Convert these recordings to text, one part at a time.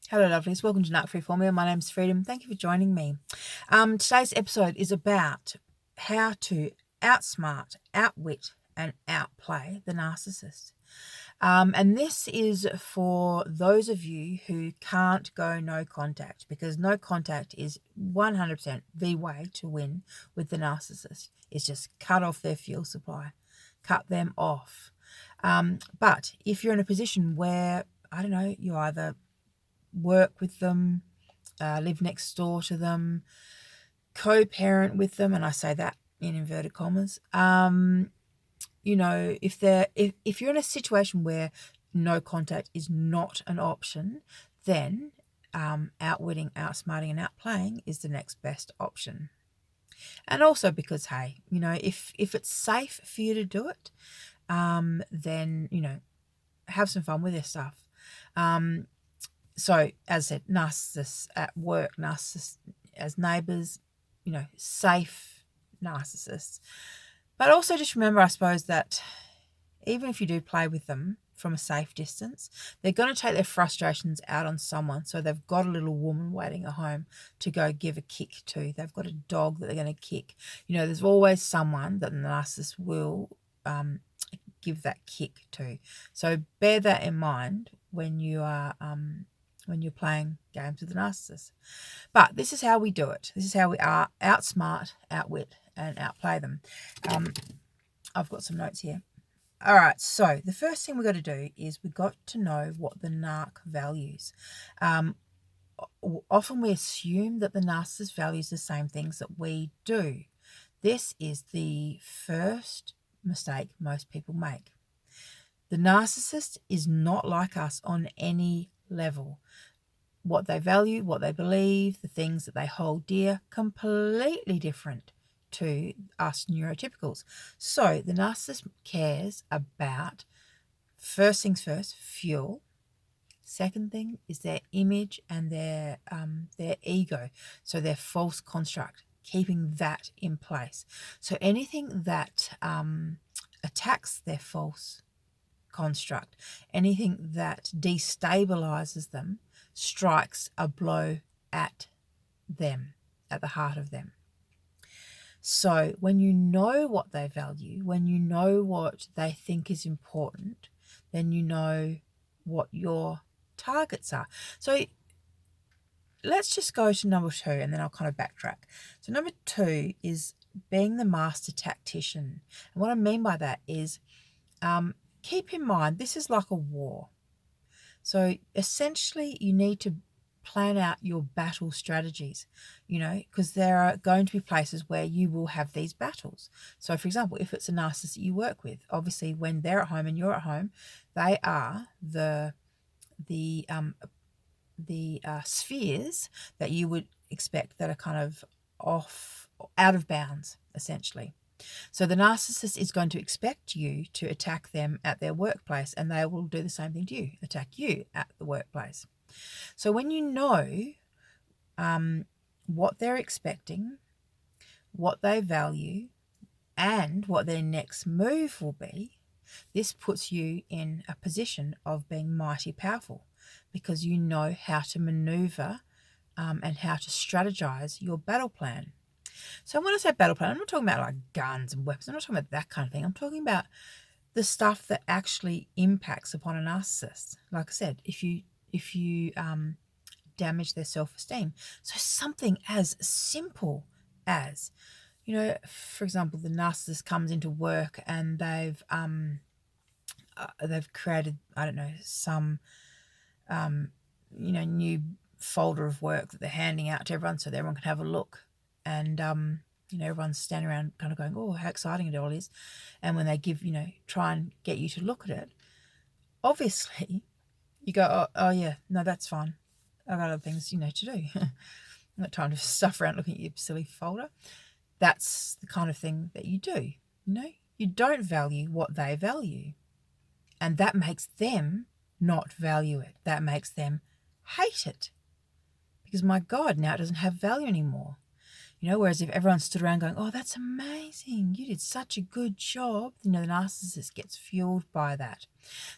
Hello, lovelies. Welcome to Narc Free Formula. My name's Freedom. Thank you for joining me. Today's episode is about how to outsmart, outwit, and outplay the narcissist. And this is for those of you who can't go no contact, because no contact is 100% the way to win with the narcissist. It's just cut off their fuel supply, cut them off. But if you're in a position where, I don't know, you either work with them, live next door to them, co-parent with them, and I say that in inverted commas. If you're in a situation where no contact is not an option, then outwitting, outsmarting, and outplaying is the next best option. And also because, hey, if it's safe for you to do it, then have some fun with this stuff. So, as I said, narcissists at work, narcissists as neighbours, safe narcissists. But also just remember, I suppose, that even if you do play with them from a safe distance, they're going to take their frustrations out on someone. So they've got a little woman waiting at home to go give a kick to. They've got a dog that they're going to kick. There's always someone that the narcissist will give that kick to. So bear that in mind when you are when you're playing games with the narcissist. But this is how we do it. This is how we outsmart, outwit, and outplay them. I've got some notes here. All right, so the first thing we've got to do is we've got to know what the narc values. Often we assume that the narcissist values the same things that we do. This is the first mistake most people make. The narcissist is not like us on any level. What they value, what they believe, the things that they hold dear, completely different to us neurotypicals. So the narcissist cares about, first things first, fuel. Second thing is their image and their ego, so their false construct, keeping that in place. So anything that attacks their false construct, anything that destabilizes them, strikes a blow at them, at the heart of them. So when you know what they value, when you know what they think is important, then you know what your targets are. So let's just go to number 2 and then I'll kind of backtrack. So number 2 is being the master tactician. And what I mean by that is keep in mind, this is like a war. So essentially you need to plan out your battle strategies, because there are going to be places where you will have these battles. So for example, if it's a narcissist that you work with, obviously when they're at home and you're at home, they are the spheres that you would expect that are kind of out of bounds, essentially. So the narcissist is going to expect you to attack them at their workplace, and they will do the same thing to you, attack you at the workplace. So when you know what they're expecting, what they value, and what their next move will be, this puts you in a position of being mighty powerful, because you know how to maneuver and how to strategize your battle plan. So when I say battle plan, I'm not talking about like guns and weapons. I'm not talking about that kind of thing. I'm talking about the stuff that actually impacts upon a narcissist. Like I said, if you damage their self-esteem. So something as simple as, for example, the narcissist comes into work and they've created, I don't know, some new folder of work that they're handing out to everyone so that everyone can have a look. And everyone's standing around kind of going, oh, how exciting it all is. And when they try and get you to look at it, obviously you go, oh yeah, no, that's fine. I've got other things, to do. I'm not trying to stuff around looking at your silly folder. That's the kind of thing that you do. You don't value what they value. And that makes them not value it. That makes them hate it. Because my God, now it doesn't have value anymore. Whereas if everyone stood around going, oh, that's amazing, you did such a good job, the narcissist gets fueled by that.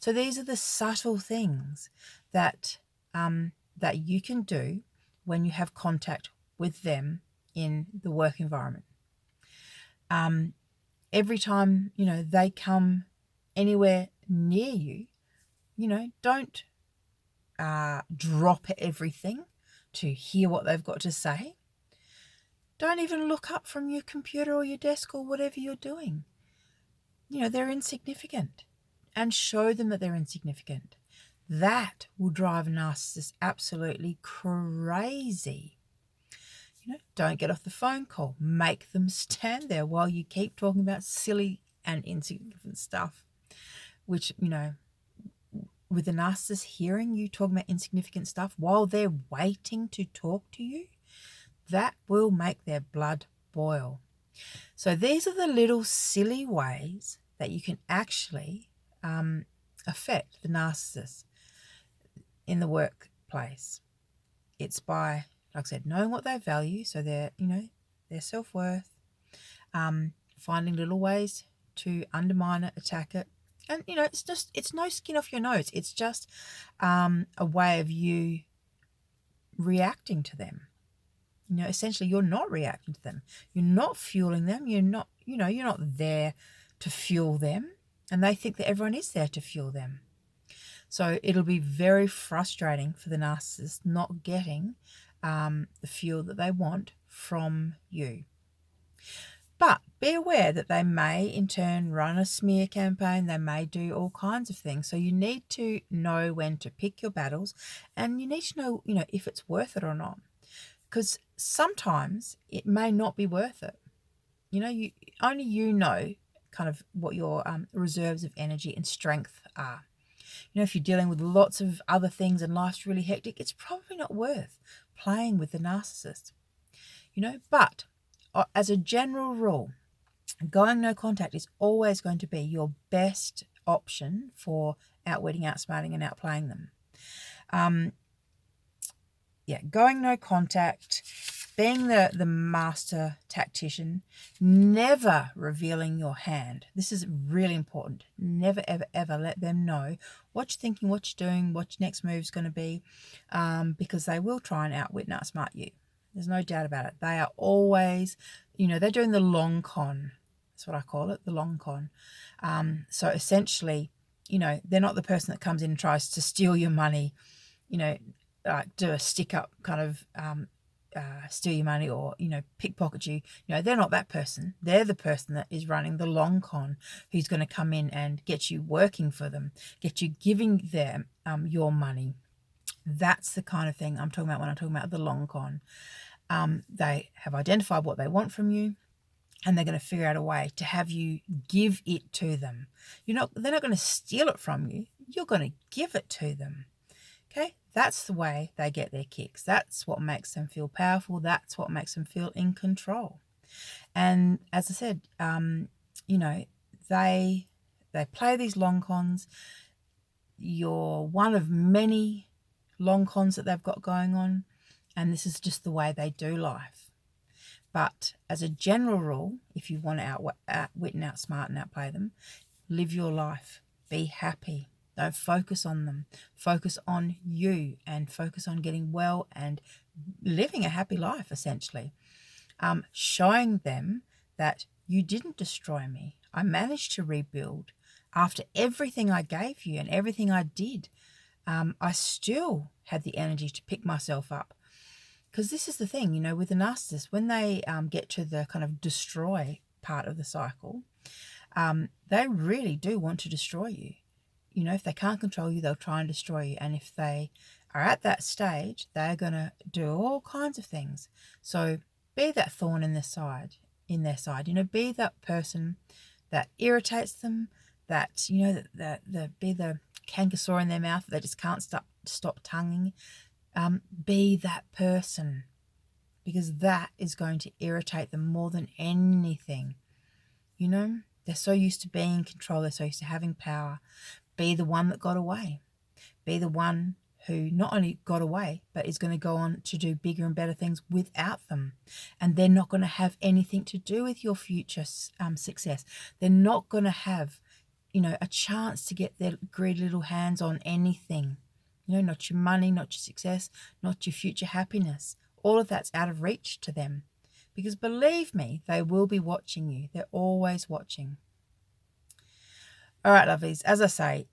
So these are the subtle things that that you can do when you have contact with them in the work environment. Every time, they come anywhere near you, don't drop everything to hear what they've got to say. Don't even look up from your computer or your desk or whatever you're doing. They're insignificant, and show them that they're insignificant. That will drive a narcissist absolutely crazy. Don't get off the phone call. Make them stand there while you keep talking about silly and insignificant stuff, which, with a narcissist hearing you talking about insignificant stuff while they're waiting to talk to you, that will make their blood boil. So these are the little silly ways that you can actually affect the narcissist in the workplace. It's by, like I said, knowing what they value, so their self-worth, finding little ways to undermine it, attack it. And, it's no skin off your nose. It's just a way of you reacting to them. Essentially, you're not reacting to them. You're not fueling them. You're not there to fuel them. And they think that everyone is there to fuel them. So it'll be very frustrating for the narcissist not getting the fuel that they want from you. But be aware that they may, in turn, run a smear campaign. They may do all kinds of things. So you need to know when to pick your battles, and you need to know, if it's worth it or not. Because sometimes it may not be worth it. Only you know kind of what your reserves of energy and strength are. If you're dealing with lots of other things and life's really hectic, it's probably not worth playing with the narcissist. But as a general rule, going no contact is always going to be your best option for outwitting, outsmarting, and outplaying them. Going no contact, being the master tactician, never revealing your hand. This is really important. Never, ever, ever let them know what you're thinking, what you're doing, what your next move is going to be, because they will try and outwit and outsmart you. There's no doubt about it. They are always, they're doing the long con. That's what I call it, the long con. So essentially, they're not the person that comes in and tries to steal your money, do a stick up kind of steal your money or, pickpocket you. They're not that person. They're the person that is running the long con, who's going to come in and get you working for them, get you giving them your money. That's the kind of thing I'm talking about when I'm talking about the long con. They have identified what they want from you, and they're going to figure out a way to have you give it to them. They're not going to steal it from you. You're going to give it to them. Okay, that's the way they get their kicks. That's what makes them feel powerful. That's what makes them feel in control. And as I said, they play these long cons. You're one of many long cons that they've got going on, and this is just the way they do life. But as a general rule, if you want to outwit and outsmart and outplay them, live your life. Be happy. Don't focus on them. Focus on you and focus on getting well and living a happy life, essentially. Showing them that you didn't destroy me. I managed to rebuild. After everything I gave you and everything I did, I still had the energy to pick myself up. Because this is the thing, with the narcissist, when they get to the kind of destroy part of the cycle, they really do want to destroy you. If they can't control you, they'll try and destroy you. And if they are at that stage, they're going to do all kinds of things. So be that thorn in their side. Be that person that irritates them, that, be the canker sore in their mouth that they just can't stop tonguing. Be that person, because that is going to irritate them more than anything. They're so used to being in control. They're so used to having power. Be the one that got away. Be the one who not only got away, but is going to go on to do bigger and better things without them. And they're not going to have anything to do with your future success. They're not going to have, a chance to get their greedy little hands on anything. not your money, not your success, not your future happiness. All of that's out of reach to them. Because believe me, they will be watching you. They're always watching. All right, lovelies. As I say,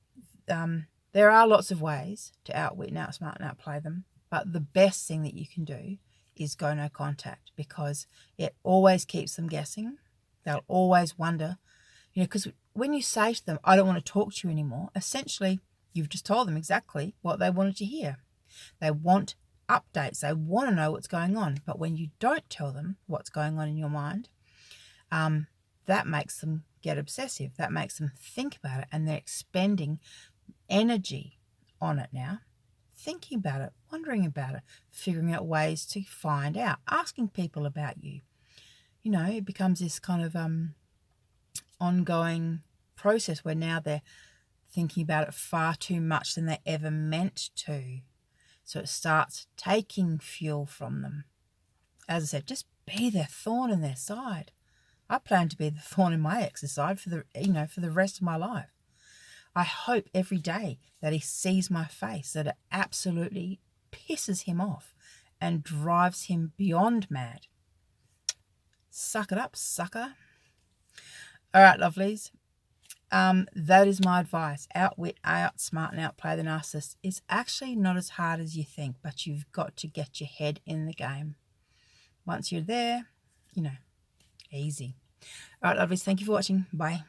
there are lots of ways to outwit and outsmart and outplay them. But the best thing that you can do is go no contact, because it always keeps them guessing. They'll always wonder, because when you say to them, I don't want to talk to you anymore, essentially, you've just told them exactly what they wanted to hear. They want updates. They want to know what's going on. But when you don't tell them what's going on in your mind, that makes them get obsessive. That makes them think about it, and they're expending energy on it now, thinking about it, wondering about it, figuring out ways to find out, asking people about you. It becomes this kind of ongoing process where now they're thinking about it far too much than they ever meant to. So it starts taking fuel from them. As I said, just be their thorn in their side. I plan to be the thorn in my ex's side for the rest of my life. I hope every day that he sees my face, that it absolutely pisses him off and drives him beyond mad. Suck it up, sucker. All right, lovelies. That is my advice. Outwit, outsmart, and outplay the narcissist. It's actually not as hard as you think, but you've got to get your head in the game. Once you're there, easy. All right, lovelies. Thank you for watching. Bye.